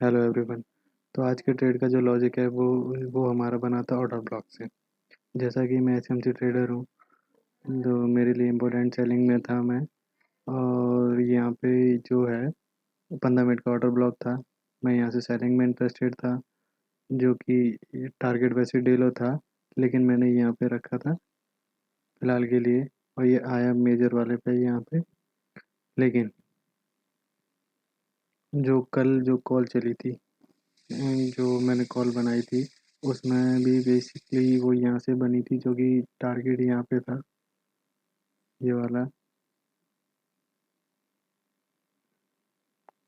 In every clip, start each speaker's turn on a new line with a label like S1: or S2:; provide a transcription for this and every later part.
S1: Hello everyone. तो आज के ट्रेड का जो लॉजिक है वो हमारा बना था ऑर्डर ब्लॉक से। जैसा कि मैं एसएमसी ट्रेडर हूँ, तो मेरे लिए इम्पोर्टेंट सेलिंग में था मैं। और यहाँ पे जो है 15 मिनट का ऑर्डर ब्लॉक था। मैं यहाँ से सेलिंग में इंटरेस्टेड था, जो कि टारगेट वैसे डेलो था, लेकिन मैंने यहाँ पे रखा था फ़िलहाल के लिए। और ये आया मेजर वाले पे यहाँ पे। लेकिन जो कल जो कॉल चली थी, जो मैंने कॉल बनाई थी, उसमें भी बेसिकली वो यहाँ से बनी थी, जो कि टारगेट यहाँ पे था, ये वाला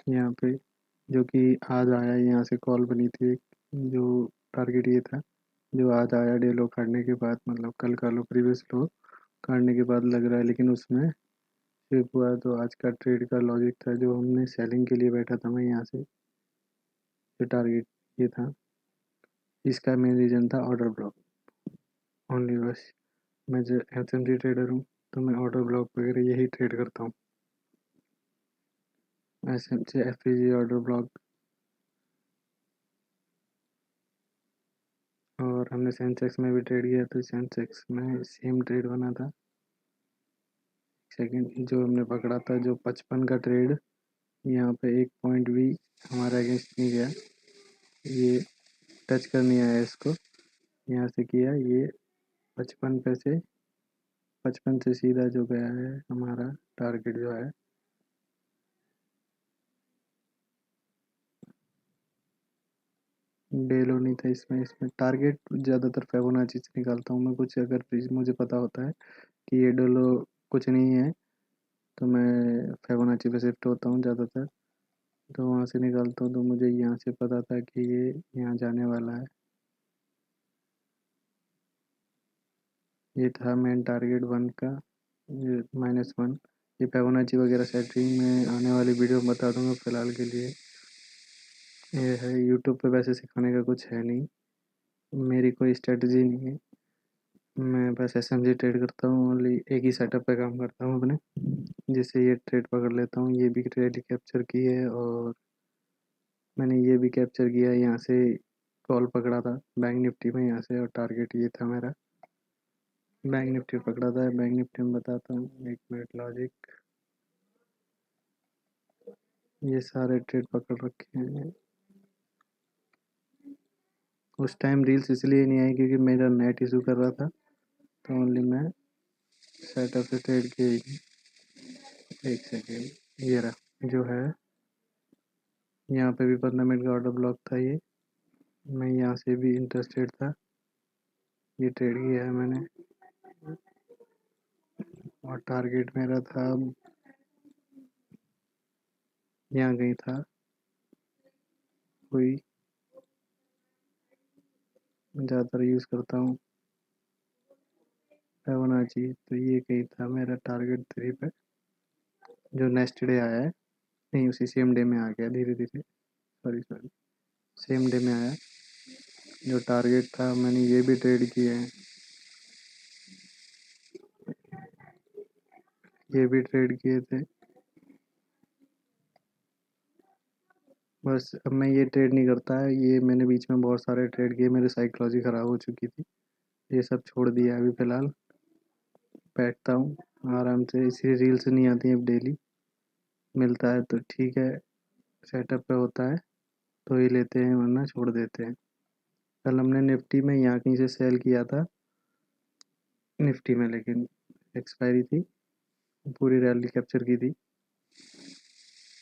S1: यहाँ पे, जो कि आज आया। यहाँ से कॉल बनी थी एक, जो टारगेट ये था, जो आज आया डे लो काटने के बाद, मतलब कल का लो प्रीवियस लो काटने के बाद लग रहा है, लेकिन उसमें स्लिप हुआ। तो आज का ट्रेड का लॉजिक था, जो हमने सेलिंग के लिए बैठा था मैं यहाँ से, जो टारगेट ये था, इसका मेन रीज़न था ऑर्डर ब्लॉक ओनली, बस। मैं जो एफएमसी ट्रेडर हूँ, तो मैं ऑर्डर ब्लॉक वगैरह यही ट्रेड करता हूँ। SMC FEG order block. और हमने सेंसेक्स में भी ट्रेड किया, तो सेंसेक्स में सेम ट्रेड बना था। सेकंड जो हमने पकड़ा था, जो 55 का ट्रेड, यहाँ पे एक पॉइंट भी हमारा अगेंस्ट नहीं गया, ये टच कर नहीं आया इसको। यहाँ से किया ये 55 पे से, 55 से सीधा जो गया है हमारा टारगेट जो है, डेलो नहीं था इसमें। इसमें टारगेट ज़्यादातर फिबोनाची से निकालता हूँ मैं। कुछ अगर मुझे पता होता है कि ये डेलो कुछ नहीं है, तो मैं फिबोनाची पे शिफ्ट होता हूँ ज़्यादातर। तो वहाँ से निकालता हूँ, तो मुझे यहाँ से पता था कि ये यहाँ जाने वाला है। ये था मेन टारगेट 1 का, ये -1। ये फिबोनाची वगैरह सेटिंग में आने वाली वीडियो में बता दूंगा। फ़िलहाल के लिए ये है, यूट्यूब पे वैसे सिखाने का कुछ है नहीं, मेरी कोई स्ट्रेटजी नहीं है। मैं बस एसएमजी ट्रेड करता हूँ, ओनली एक ही सेटअप पे काम करता हूँ अपने, जिससे ये ट्रेड पकड़ लेता हूँ। ये भी ट्रेड कैप्चर की है, और मैंने ये भी कैप्चर किया है। यहाँ से कॉल पकड़ा था बैंक निफ्टी में यहाँ से, और टारगेट ये था मेरा। बैंक निफ्टी पकड़ा था। बैंक निफ्टी में बताता हूँ, एक मिनट लॉजिक। ये सारे ट्रेड पकड़ रखे हैं। उस टाइम रील्स इसलिए नहीं आई क्योंकि मेरा नेट इशू कर रहा था, तो ओनली मैं सेटअप से ट्रेड किया ही। एक सेकेंड, ये रहा जो है। यहाँ पे भी 15 मिनट का ऑर्डर ब्लॉक था ये। मैं यहाँ से भी इंटरेस्टेड था, ये ट्रेड किया है मैंने। और टारगेट मेरा था, यहाँ कहीं था कोई, ज़्यादातर यूज़ करता हूँ फिबोनाची। तो ये कहीं था मेरा टारगेट 3 पे, जो नेक्स्ट डे आया है। नहीं, उसी सेम डे में आ गया धीरे धीरे, सॉरी सॉरी, सेम डे में आया। जो टारगेट था, मैंने ये भी ट्रेड किए हैं, ये भी ट्रेड किए थे। बस अब मैं ये ट्रेड नहीं करता है। ये मैंने बीच में बहुत सारे ट्रेड किए, मेरी साइकोलॉजी ख़राब हो चुकी थी, ये सब छोड़ दिया अभी फ़िलहाल। बैठता हूँ आराम से, इसलिए रील्स नहीं आती हैं अब डेली। मिलता है तो ठीक है, सेटअप पे होता है तो ही लेते हैं, वरना छोड़ देते हैं। कल हमने निफ्टी में यहाँ कहीं से सेल किया था निफ्टी में, लेकिन एक्सपायरी थी, पूरी रैली कैप्चर की थी।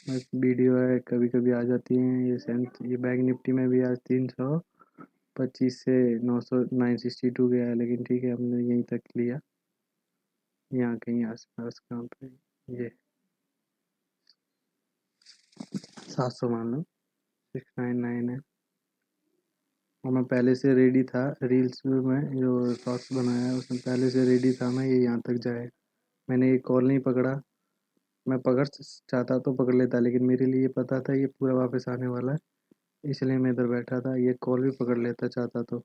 S1: बस वीडियो है, कभी कभी आ जाती हैं ये सेंस। ये बैंक निफ्टी में भी आज 325 से 962 गया है, लेकिन ठीक है, हमने यहीं तक लिया, यहाँ कहीं आसपास। कहाँ पे ये 700 मान लो, 699 है। और मैं पहले से रेडी था, रील्स में जो शॉर्ट्स बनाया है उसमें पहले से रेडी था मैं, ये यहाँ तक जाए। मैंने ये कॉल नहीं पकड़ा। मैं पकड़ चाहता तो पकड़ लेता, लेकिन मेरे लिए पता था ये पूरा वापस आने वाला है, इसलिए मैं इधर बैठा था। ये कॉल भी पकड़ लेता चाहता तो,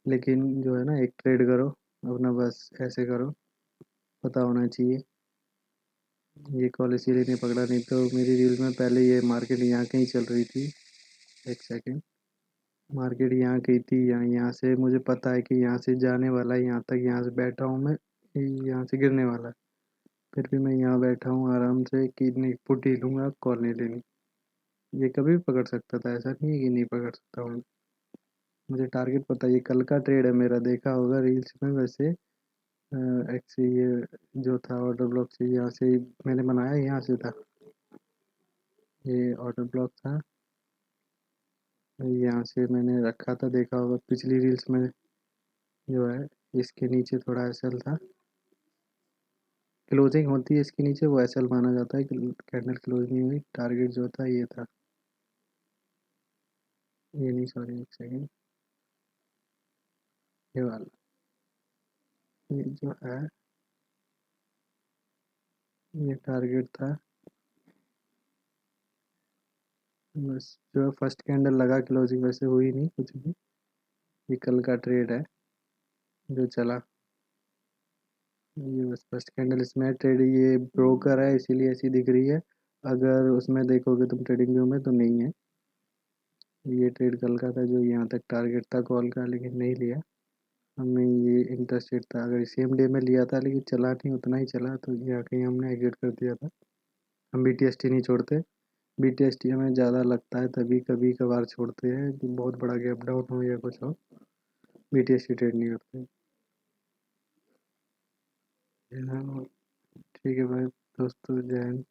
S1: लेकिन जो है ना, एक ट्रेड करो अपना, बस ऐसे करो, पता होना चाहिए। ये कॉल इसीलिए नहीं पकड़ा, नहीं तो मेरी रील में पहले ये मार्केट यहाँ कहीं चल रही थी, एक सेकेंड। मार्केट यहाँ की थी, यहाँ से मुझे पता है कि यहाँ से जाने वाला है यहाँ तक, यहाँ से बैठा हूँ मैं, यहाँ से गिरने वाला है। फिर भी मैं यहाँ बैठा हूँ आराम से कि नहीं फुट ही लूँगा, कॉल नहीं लेनी। ये कभी भी पकड़ सकता था, ऐसा नहीं है कि नहीं पकड़ सकता हूँ। मुझे टारगेट पता है, ये कल का ट्रेड है मेरा, देखा होगा रील्स में वैसे। एक्चुअली ये जो था ऑर्डर ब्लॉक से, यहाँ से मैंने बनाया, यहाँ से था ये ऑर्डर ब्लॉक था, यहाँ से मैंने रखा था, देखा होगा पिछली रील्स में जो है। इसके नीचे थोड़ा एसएल था, क्लोजिंग होती है इसके नीचे, वो एसएल माना जाता है कि कैंडल क्लोज नहीं हुई। टारगेट जो था ये था, ये नहीं, सॉरी एक सेकेंड, ये वाला, ये जो है ये टारगेट था। बस जो है फर्स्ट कैंडल लगा, क्लोजिंग वैसे हुई नहीं कुछ भी। ये कल का ट्रेड है जो चला, ये बस फर्स्ट कैंडल इसमें ट्रेड, ये ब्रोकर है इसीलिए ऐसी दिख रही है। अगर उसमें देखोगे तुम ट्रेडिंग व्यू में तो नहीं है। ये ट्रेड कल का था जो यहाँ तक टारगेट था कॉल का, लेकिन नहीं लिया हमने। ये इंटरेस्टेड था, अगर सेम डे में लिया था लेकिन चला नहीं, उतना ही चला, तो ये आके हमने एग्जिट कर दिया था। हम बीटीएसटी नहीं छोड़ते, बीटीएसटी हमें ज़्यादा लगता है तभी कभी कभार छोड़ते हैं, कि बहुत बड़ा गैप डाउन हो या कुछ हो, बीटीएसटी ट्रेड नहीं करते। हाँ, ठीक है भाई दोस्तों, जय हिंद,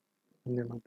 S1: धन्यवाद।